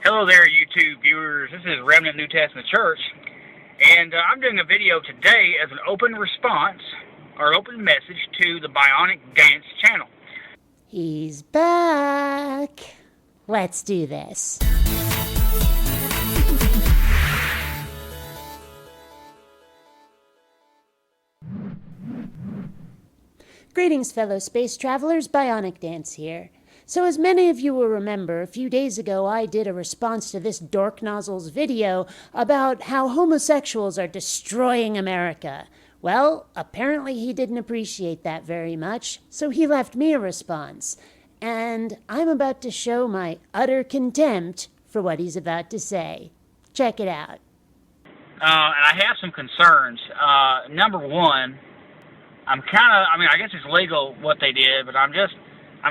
Hello there, YouTube viewers. This is Remnant New Testament Church, and I'm doing a video today as an open response, or open message to the BionicDance channel. He's back. Let's do this. Greetings, fellow space travelers. BionicDance here. So as many of you will remember, a few days ago I did a response to this Dork Nozzle's video about how homosexuals are destroying America. Well, apparently he didn't appreciate that very much, so he left me a response. And I'm about to show my utter contempt for what he's about to say. Check it out. And I have some concerns. Number one, I guess it's legal what they did, but I'm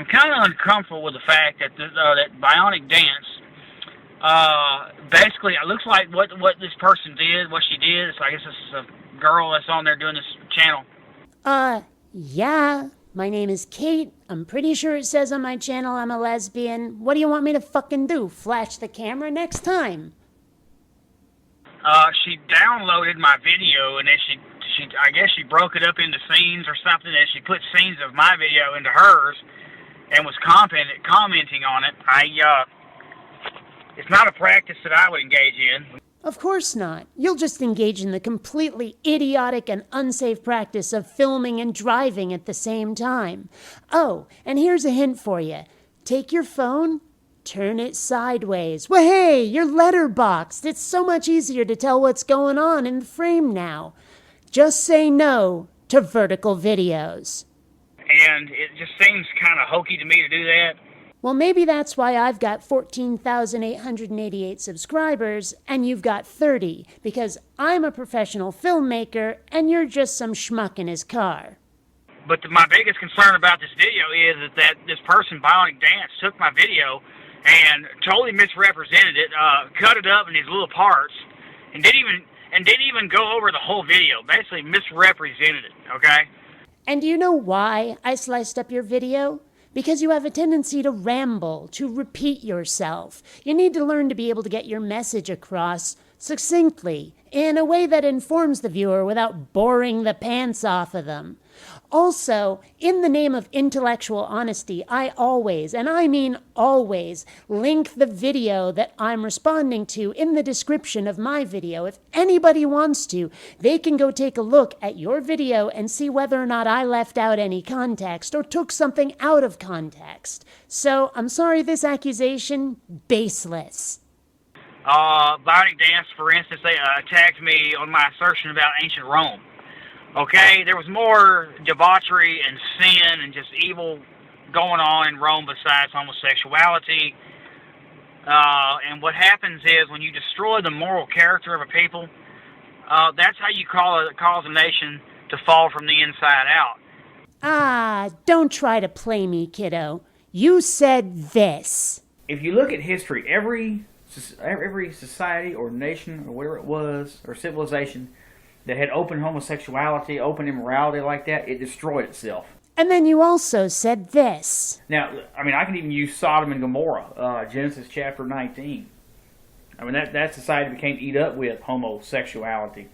kind of uncomfortable with the fact that that BionicDance, basically, it looks like what this person did, what she did. So I guess this is a girl that's on there doing this channel. Yeah. My name is Kate. I'm pretty sure it says on my channel I'm a lesbian. What do you want me to fucking do? Flash the camera next time? She downloaded my video, and then I guess she broke it up into scenes or something, and she put scenes of my video into hers, and was commenting on it. It's not a practice that I would engage in. Of course not. You'll just engage in the completely idiotic and unsafe practice of filming and driving at the same time. Oh, and here's a hint for you. Take your phone, turn it sideways. Well, hey, you're letterboxed. It's so much easier to tell what's going on in the frame now. Just say no to vertical videos. And it just seems kind of hokey to me to do that. Well, maybe that's why I've got 14,888 subscribers and you've got 30, because I'm a professional filmmaker and you're just some schmuck in his car. But my biggest concern about this video is that this person, BionicDance, took my video and totally misrepresented it, cut it up in these little parts, and didn't even go over the whole video. Basically misrepresented it, okay? And do you know why I sliced up your video? Because you have a tendency to ramble, to repeat yourself. You need to learn to be able to get your message across succinctly, in a way that informs the viewer without boring the pants off of them. Also, in the name of intellectual honesty, I always, and I mean always, link the video that I'm responding to in the description of my video. If anybody wants to, they can go take a look at your video and see whether or not I left out any context or took something out of context. So, I'm sorry, this accusation, baseless. BionicDance, for instance, they attacked me on my assertion about ancient Rome. Okay, there was more debauchery and sin and just evil going on in Rome besides homosexuality. And what happens is when you destroy the moral character of a people, that's how you cause a nation to fall from the inside out. Don't try to play me, kiddo. You said this. If you look at history, every society or nation or whatever it was, or civilization that had open homosexuality, open immorality like that, it destroyed itself. And then you also said this. Now, I can even use Sodom and Gomorrah, Genesis chapter 19. That society became eat up with homosexuality.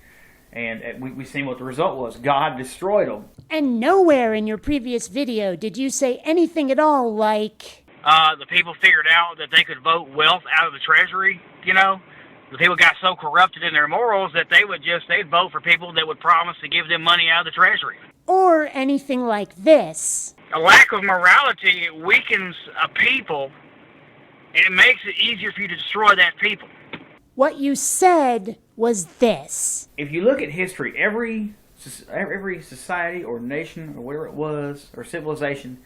And we seen what the result was. God destroyed them. And nowhere in your previous video did you say anything at all like... the people figured out that they could vote wealth out of the treasury, you know? The people got so corrupted in their morals that they'd vote for people that would promise to give them money out of the treasury. Or anything like this. A lack of morality weakens a people, and it makes it easier for you to destroy that people. What you said was this. If you look at history, every society or nation or whatever it was, or civilization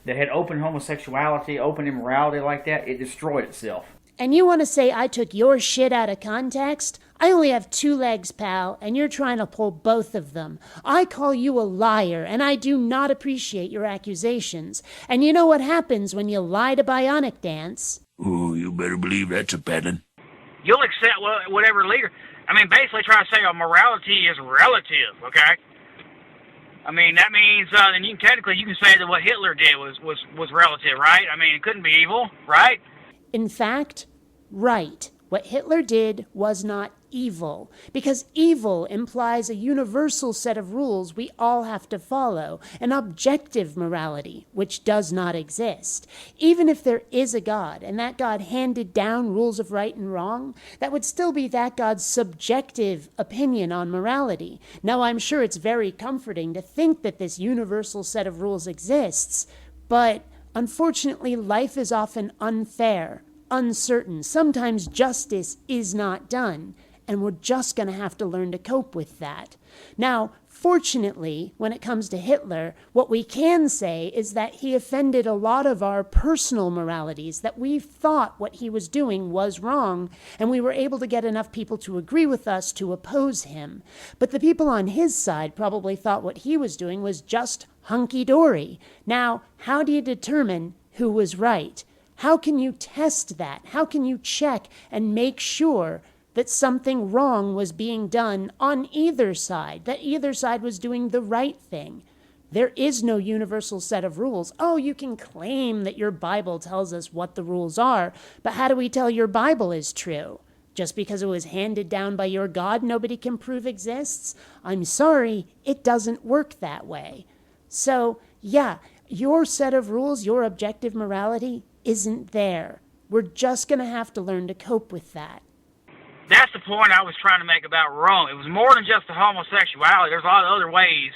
that had open homosexuality, open immorality like that, it destroyed itself. And you want to say I took your shit out of context? I only have 2 legs, pal, and you're trying to pull both of them. I call you a liar, and I do not appreciate your accusations. And you know what happens when you lie to BionicDance? Oh, you better believe that's a pattern. You'll accept whatever leader. Basically trying to say morality is relative, okay? That means then you can say that what Hitler did was relative, right? It couldn't be evil, right? In fact, right. What Hitler did was not evil, because evil implies a universal set of rules we all have to follow, an objective morality, which does not exist. Even if there is a God, and that God handed down rules of right and wrong, that would still be that God's subjective opinion on morality. Now, I'm sure it's very comforting to think that this universal set of rules exists, but unfortunately, life is often unfair, uncertain. Sometimes justice is not done, and we're just going to have to learn to cope with that. Now, fortunately, when it comes to Hitler, what we can say is that he offended a lot of our personal moralities, that we thought what he was doing was wrong, and we were able to get enough people to agree with us to oppose him. But the people on his side probably thought what he was doing was just hunky-dory. Now, how do you determine who was right? How can you test that? How can you check and make sure that something wrong was being done on either side, that either side was doing the right thing? There is no universal set of rules. Oh, you can claim that your Bible tells us what the rules are, but how do we tell your Bible is true? Just because it was handed down by your God nobody can prove exists? I'm sorry, it doesn't work that way. So, yeah, your set of rules, your objective morality, isn't there. We're just going to have to learn to cope with that. That's the point I was trying to make about Rome. It was more than just the homosexuality. There's a lot of other ways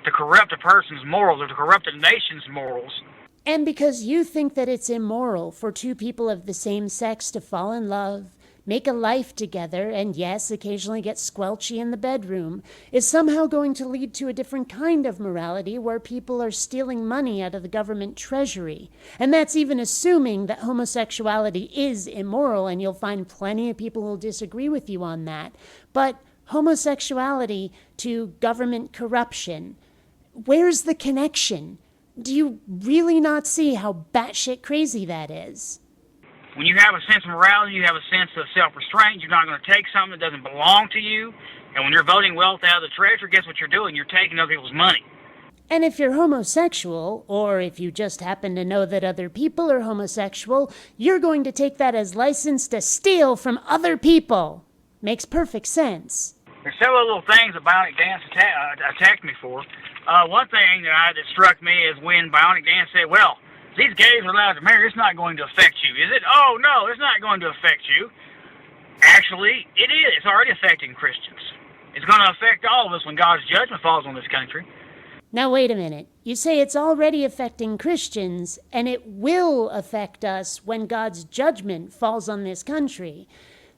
to corrupt a person's morals or to corrupt a nation's morals. And because you think that it's immoral for two people of the same sex to fall in love, make a life together, and yes, occasionally get squelchy in the bedroom, is somehow going to lead to a different kind of morality where people are stealing money out of the government treasury. And that's even assuming that homosexuality is immoral, and you'll find plenty of people who'll disagree with you on that. But homosexuality to government corruption, where's the connection? Do you really not see how batshit crazy that is? When you have a sense of morality, you have a sense of self-restraint. You're not going to take something that doesn't belong to you. And when you're voting wealth out of the treasury, guess what you're doing? You're taking other people's money. And if you're homosexual, or if you just happen to know that other people are homosexual, you're going to take that as license to steal from other people. Makes perfect sense. There's several little things that BionicDance attacked me for. One thing that struck me is when BionicDance said, well, these gays are allowed to marry, it's not going to affect you, is it? Oh, no, it's not going to affect you. Actually, it is. It's already affecting Christians. It's going to affect all of us when God's judgment falls on this country. Now, wait a minute. You say it's already affecting Christians, and it will affect us when God's judgment falls on this country.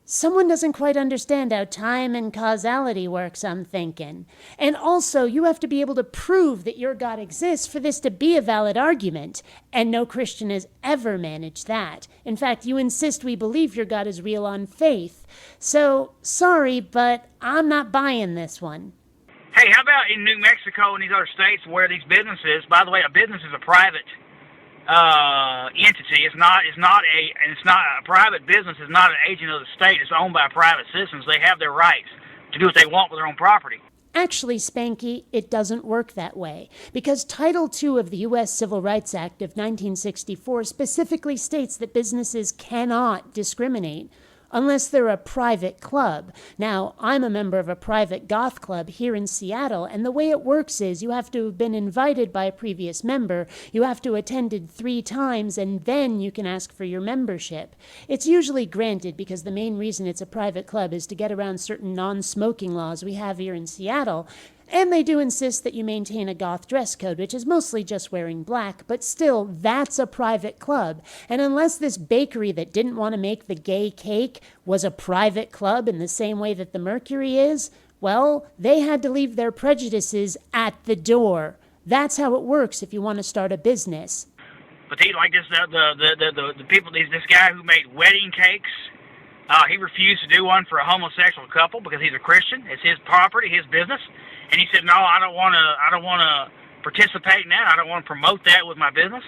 Someone doesn't quite understand how time and causality works, I'm thinking. And also, you have to be able to prove that your God exists for this to be a valid argument. And no Christian has ever managed that. In fact, you insist we believe your God is real on faith. So, sorry, but I'm not buying this one. Hey, how about in New Mexico and these other states where these businesses, by the way, a business is a private entity. It's not a private business. It's not an agent of the state. It's owned by private citizens. They have their rights to do what they want with their own property. Actually, Spanky, it doesn't work that way, because Title II of the U.S. Civil Rights Act of 1964 specifically states that businesses cannot discriminate unless they're a private club. Now, I'm a member of a private goth club here in Seattle, and the way it works is you have to have been invited by a previous member, you have to have attended 3 times, and then you can ask for your membership. It's usually granted because the main reason it's a private club is to get around certain non-smoking laws we have here in Seattle. And they do insist that you maintain a goth dress code, which is mostly just wearing black, but still, that's a private club. And unless this bakery that didn't want to make the gay cake was a private club in the same way that the Mercury is, well, they had to leave their prejudices at the door. That's how it works if you want to start a business. But like this, the people, this guy who made wedding cakes, he refused to do one for a homosexual couple because he's a Christian. It's his property, his business. And he said, no, I don't want to participate in that. I don't want to promote that with my business.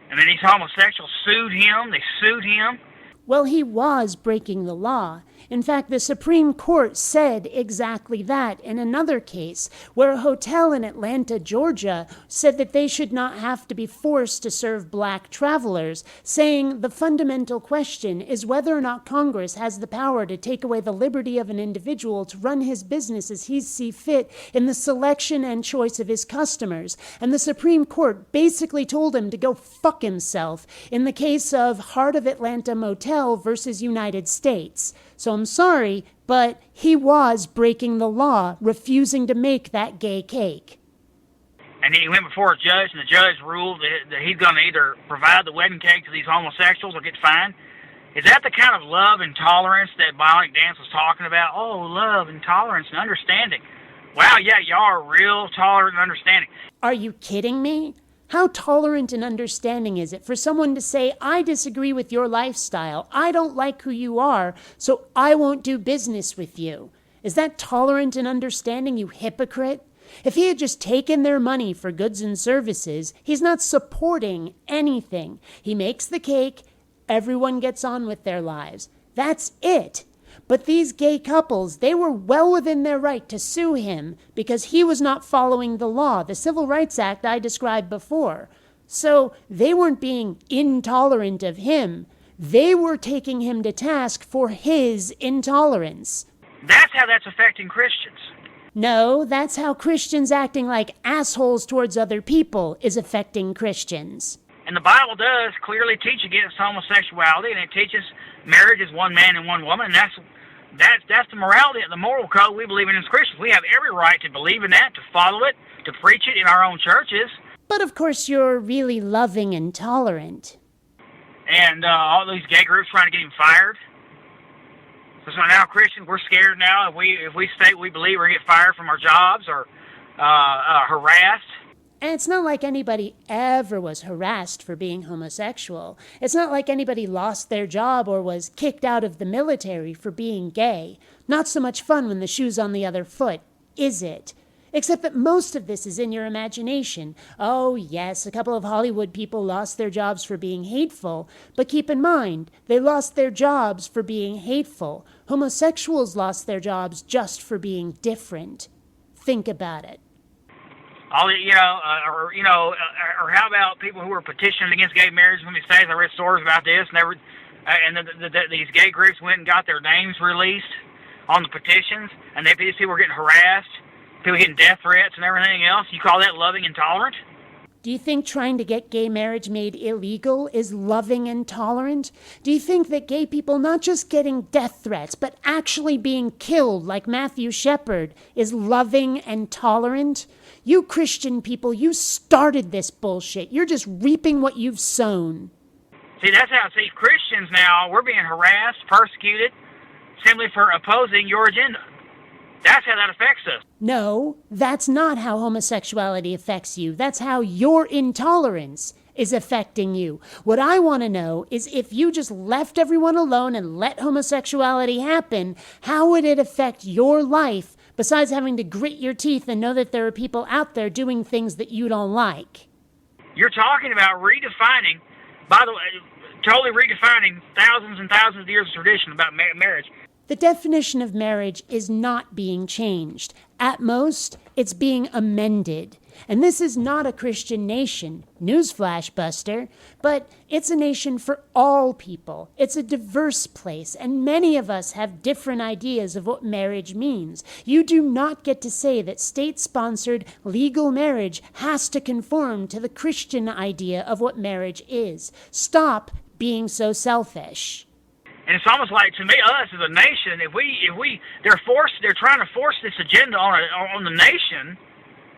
And then these homosexuals sued him. They sued him. Well, he was breaking the law. In fact, the Supreme Court said exactly that in another case, where a hotel in Atlanta, Georgia, said that they should not have to be forced to serve black travelers, saying the fundamental question is whether or not Congress has the power to take away the liberty of an individual to run his business as he sees fit in the selection and choice of his customers. And the Supreme Court basically told him to go fuck himself in the case of Heart of Atlanta Motel versus United States. So I'm sorry, but he was breaking the law, refusing to make that gay cake. And he went before a judge, and the judge ruled that he's going to either provide the wedding cake to these homosexuals or get fined. Is that the kind of love and tolerance that BionicDance was talking about? Oh, love and tolerance and understanding. Wow, yeah, y'all are real tolerant and understanding. Are you kidding me? How tolerant and understanding is it for someone to say, I disagree with your lifestyle, I don't like who you are, so I won't do business with you? Is that tolerant and understanding, you hypocrite? If he had just taken their money for goods and services, he's not supporting anything. He makes the cake, everyone gets on with their lives. That's it. But these gay couples, they were well within their right to sue him because he was not following the law, the Civil Rights Act I described before. So they weren't being intolerant of him. They were taking him to task for his intolerance. That's how that's affecting Christians. No, that's how Christians acting like assholes towards other people is affecting Christians. And the Bible does clearly teach against homosexuality, and it teaches marriage is one man and one woman, and that's the morality, the moral code we believe in as Christians. We have every right to believe in that, to follow it, to preach it in our own churches. But of course you're really loving and tolerant. And all these gay groups trying to get him fired. So now Christians, we're scared now if we state we believe we're going to get fired from our jobs or harassed. And it's not like anybody ever was harassed for being homosexual. It's not like anybody lost their job or was kicked out of the military for being gay. Not so much fun when the shoe's on the other foot, is it? Except that most of this is in your imagination. Oh, yes, a couple of Hollywood people lost their jobs for being hateful. But keep in mind, they lost their jobs for being hateful. Homosexuals lost their jobs just for being different. Think about it. Or how about people who are petitioning against gay marriage? Let me say, I read stories about this, and these gay groups went and got their names released on the petitions, and these people were getting harassed, people getting death threats and everything else. You call that loving and tolerant? Do you think trying to get gay marriage made illegal is loving and tolerant? Do you think that gay people not just getting death threats, but actually being killed like Matthew Shepard is loving and tolerant? You Christian people, you started this bullshit. You're just reaping what you've sown. See, that's how, Christians now, we're being harassed, persecuted, simply for opposing your agenda. That's how that affects us. No, that's not how homosexuality affects you. That's how your intolerance is affecting you. What I want to know is if you just left everyone alone and let homosexuality happen, how would it affect your life besides having to grit your teeth and know that there are people out there doing things that you don't like? You're talking about redefining, by the way, totally redefining thousands and thousands of years of tradition about marriage. The definition of marriage is not being changed. At most, it's being amended. And this is not a Christian nation, newsflash buster, but it's a nation for all people. It's a diverse place, and many of us have different ideas of what marriage means. You do not get to say that state-sponsored legal marriage has to conform to the Christian idea of what marriage is. Stop being so selfish. And it's almost like, to me, us as a nation, they're trying to force this agenda on the nation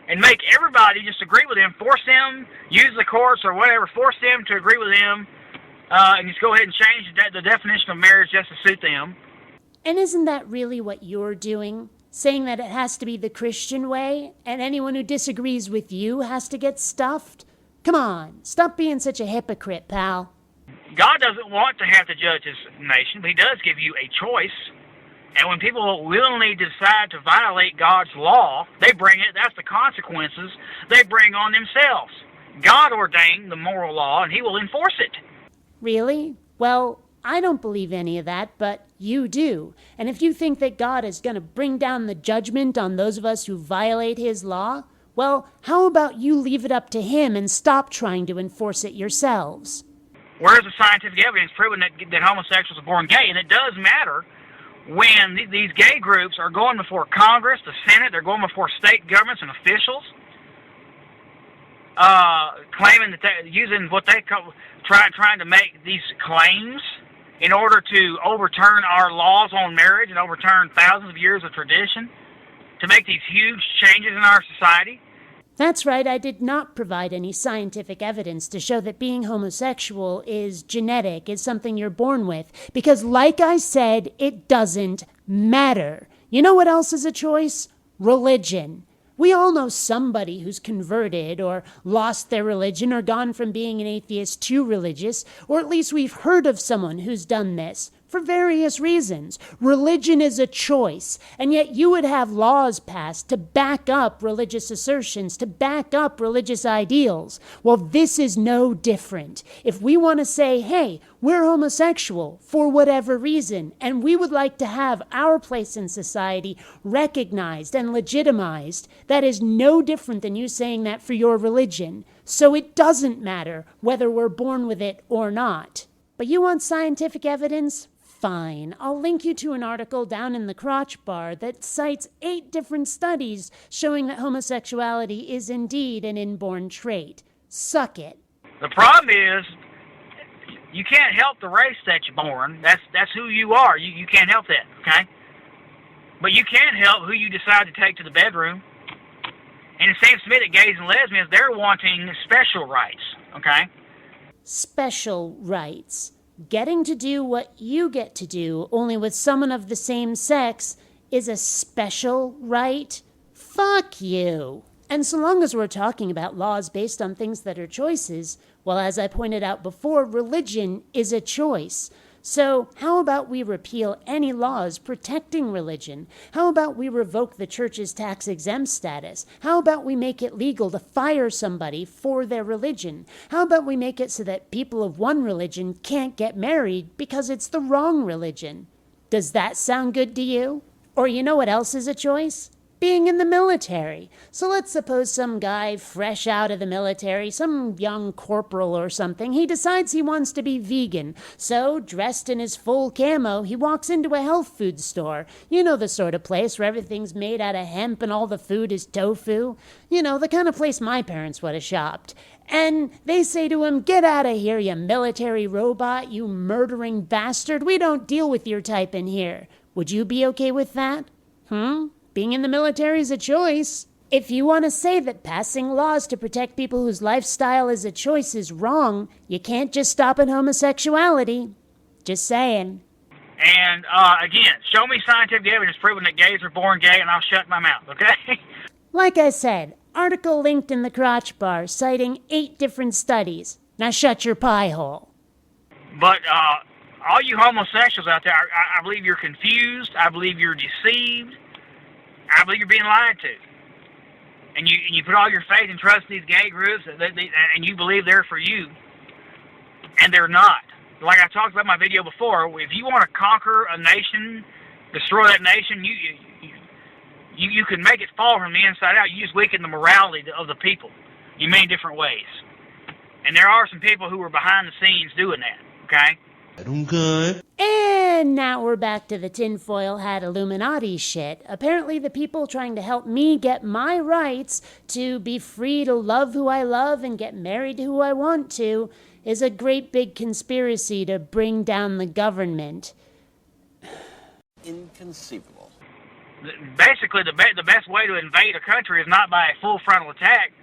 and make everybody just agree with them, force them, use the courts or whatever, force them to agree with them, and just go ahead and change the definition of marriage just to suit them. And isn't that really what you're doing? Saying that it has to be the Christian way, and anyone who disagrees with you has to get stuffed? Come on, stop being such a hypocrite, pal. God doesn't want to have to judge his nation, but he does give you a choice. And when people willingly decide to violate God's law, that's the consequences they bring on themselves. God ordained the moral law, and he will enforce it. Really? Well, I don't believe any of that, but you do. And if you think that God is going to bring down the judgment on those of us who violate his law, well, how about you leave it up to him and stop trying to enforce it yourselves? Where's the scientific evidence proving that homosexuals are born gay? And it does matter when these gay groups are going before Congress, the Senate, they're going before state governments and officials, claiming that they're using what they call trying to make these claims in order to overturn our laws on marriage and overturn thousands of years of tradition, to make these huge changes in our society. That's right, I did not provide any scientific evidence to show that being homosexual is genetic, is something you're born with, because like I said, it doesn't matter. You know what else is a choice? Religion. We all know somebody who's converted or lost their religion or gone from being an atheist to religious, or at least we've heard of someone who's done this. For various reasons. Religion is a choice, and yet you would have laws passed to back up religious assertions, to back up religious ideals. Well, this is no different. If we want to say, hey, we're homosexual for whatever reason, and we would like to have our place in society recognized and legitimized, that is no different than you saying that for your religion. So it doesn't matter whether we're born with it or not. But you want scientific evidence? Fine. I'll link you to an article down in the crotch bar that cites 8 different studies showing that homosexuality is indeed an inborn trait. Suck it. The problem is, you can't help the race that you're born. That's who you are. You can't help that, okay? But you can help who you decide to take to the bedroom. And it seems to me that gays and lesbians, they're wanting special rights, okay? Special rights. Getting to do what you get to do, only with someone of the same sex, is a special right? Fuck you. And so long as we're talking about laws based on things that are choices, well, as I pointed out before, religion is a choice. So how about we repeal any laws protecting religion? How about we revoke the church's tax-exempt status? How about we make it legal to fire somebody for their religion? How about we make it so that people of one religion can't get married because it's the wrong religion? Does that sound good to you? Or you know what else is a choice? Being in the military. So let's suppose some guy fresh out of the military, some young corporal or something, he decides he wants to be vegan. So, dressed in his full camo, he walks into a health food store. You know, the sort of place where everything's made out of hemp and all the food is tofu. You know, the kind of place my parents would have shopped. And they say to him, "Get out of here, you military robot, you murdering bastard. We don't deal with your type in here." Would you be okay with that? Being in the military is a choice. If you want to say that passing laws to protect people whose lifestyle is a choice is wrong, you can't just stop at homosexuality. Just saying. And, again, show me scientific evidence proving that gays are born gay, and I'll shut my mouth, okay? Like I said, article linked in the crotch bar citing 8 different studies. Now shut your pie hole. But, all you homosexuals out there, I believe you're confused. I believe you're deceived. I believe you're being lied to. And you put all your faith and trust in these gay groups, and you believe they're for you. And they're not. Like I talked about in my video before, if you want to conquer a nation, destroy that nation, you can make it fall from the inside out. You just weaken the morality of the people in many different ways. And there are some people who are behind the scenes doing that, okay? Okay. And now we're back to the tinfoil hat Illuminati shit. Apparently the people trying to help me get my rights to be free to love who I love and get married to who I want to is a great big conspiracy to bring down the government. Inconceivable. Basically, the best way to invade a country is not by a full frontal attack.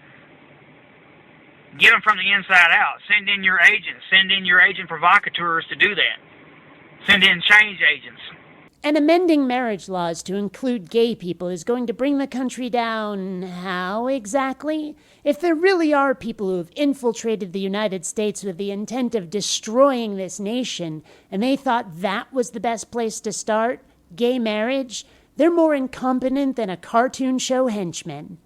Get them from the inside out. Send in your agents. Send in your agent provocateurs to do that. Send in change agents. And amending marriage laws to include gay people is going to bring the country down how exactly? If there really are people who have infiltrated the United States with the intent of destroying this nation, and they thought that was the best place to start, gay marriage, they're more incompetent than a cartoon show henchman.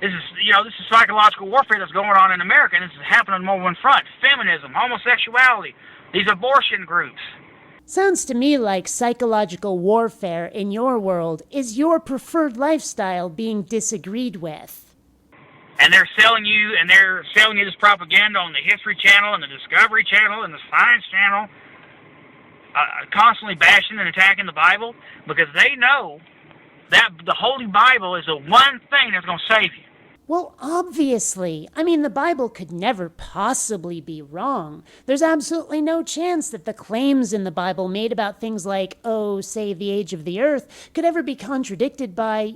This is psychological warfare that's going on in America, and this is happening on more one front. Feminism, homosexuality, these abortion groups. Sounds to me like psychological warfare in your world is your preferred lifestyle being disagreed with. And they're selling you this propaganda on the History Channel and the Discovery Channel and the Science Channel, constantly bashing and attacking the Bible because they know that the Holy Bible is the one thing that's going to save you. Well, obviously. I mean, the Bible could never possibly be wrong. There's absolutely no chance that the claims in the Bible made about things like, say, the age of the earth, could ever be contradicted by,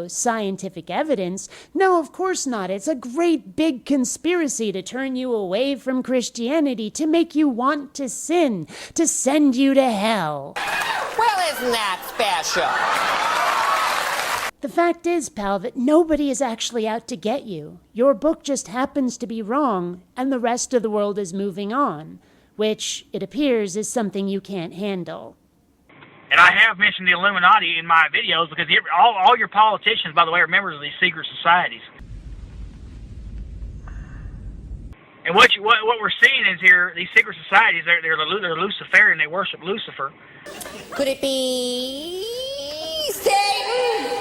scientific evidence. No, of course not. It's a great big conspiracy to turn you away from Christianity, to make you want to sin, to send you to hell. Well, isn't that special? The fact is, pal, that nobody is actually out to get you. Your book just happens to be wrong, and the rest of the world is moving on, which, it appears, is something you can't handle. And I have mentioned the Illuminati in my videos because all your politicians, by the way, are members of these secret societies. And what we're seeing is here, these secret societies, they're Luciferian, they worship Lucifer. Could it be Satan?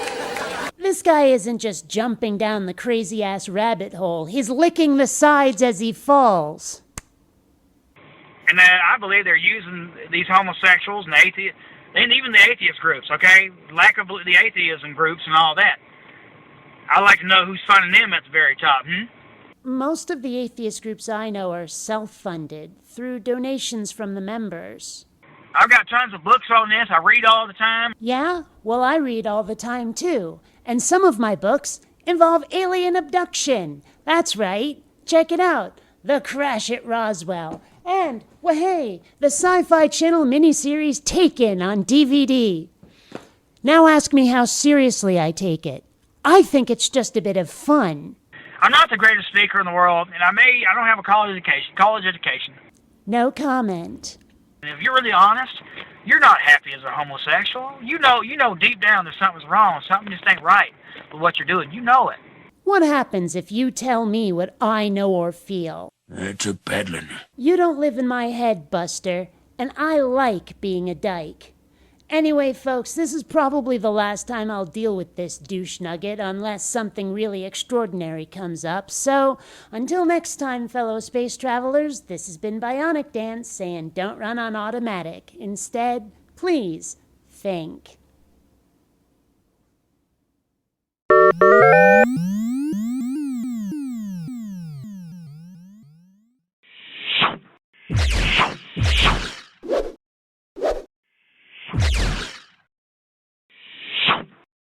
This guy isn't just jumping down the crazy-ass rabbit hole. He's licking the sides as he falls. And I believe they're using these homosexuals and atheists, and even the atheist groups, okay? Lack of the atheism groups and all that. I'd like to know who's funding them at the very top, Most of the atheist groups I know are self-funded through donations from the members. I've got tons of books on this. I read all the time. Yeah? Well, I read all the time, too. And some of my books involve alien abduction. That's right. Check it out. The Crash at Roswell. And, well, hey, the Sci-Fi Channel miniseries Taken on DVD. Now ask me how seriously I take it. I think it's just a bit of fun. I'm not the greatest speaker in the world, and I don't have a college education. No comment. And if you're really honest, you're not happy as a homosexual. You know deep down that something's wrong. Something just ain't right with what you're doing. You know it. What happens if you tell me what I know or feel? That's a peddling. You don't live in my head, Buster, and I like being a dyke. Anyway, folks, this is probably the last time I'll deal with this douche nugget unless something really extraordinary comes up. So, until next time, fellow space travelers, this has been BionicDance saying don't run on automatic. Instead, please think.